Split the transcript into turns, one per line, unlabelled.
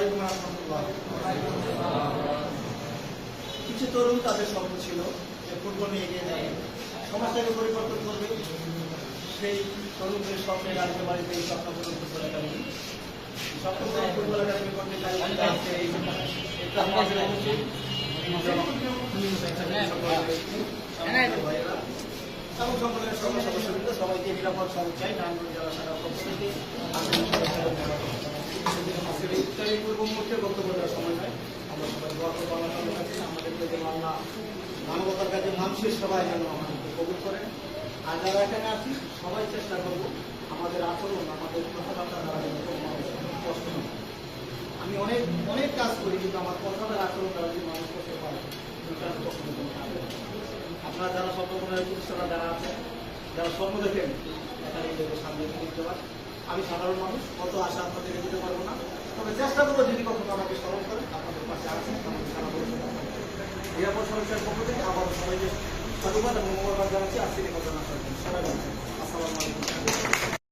আলাইকুম রহমতুল্লাহ। কিছু তরুণ তাদের স্বপ্ন ছিল যে ফুটবল নিয়ে এগিয়ে যাবে, সমাজটাকে পরিবর্তন করবে। সেই তরুণদের স্বপ্নের রাজ্য বাড়িতে এই স্বপ্ন পূরণ ফুটবল একাডেমি। স্বপ্ন পূরণ ফুটবল একাডেমি করতে চাই আজকে এই এবং সংগঠনের সকল সদস্যবৃন্দ সবাইকে নিরাপদ সড়ক চাই। নারায়ণগঞ্জ জেলা শাখার পক্ষ থেকে এই পূর্ব মুহূর্তে বক্তব্য দেওয়ার সময় নয়। আমরা সবাই দোয়া করবো আল্লাহর কাছে আমাদেরকে যেন আল্লাহ মানবতার কাছে মানুষের সবাই যেন আমাদেরকে কবুল করেন। আর যারা এখানে আছি সবাই চেষ্টা করবো আমাদের আচরণ, আমাদের কথাবার্তা দ্বারা যেন কষ্ট না। আমি অনেক অনেক কাজ করি, কিন্তু আমার কথার আচরণ দ্বারা যদি মানুষ করতে পারে আপনারা যারা স্বপ্নপূরণের প্রতিষ্ঠাতা যারা আছেন, যারা স্বপ্ন দেখেন এখানে সামনে দিতে পারেন। আমি সাধারণ মানুষ, কত আশা আপনাদেরকে দিতে পারবো না, তবে চেষ্টা করবো যদি কখনো আমাকে স্মরণ করেন আপনাদের পাশে আছেন আমাকে সারা বলতে নিরাপদ সমস্যার পক্ষ থেকে আবার সবাইকে সাধুবাদ এবং মোবাইল জানাচ্ছি। আজকে কথা না সবাই আসসালামু আলাইকুম।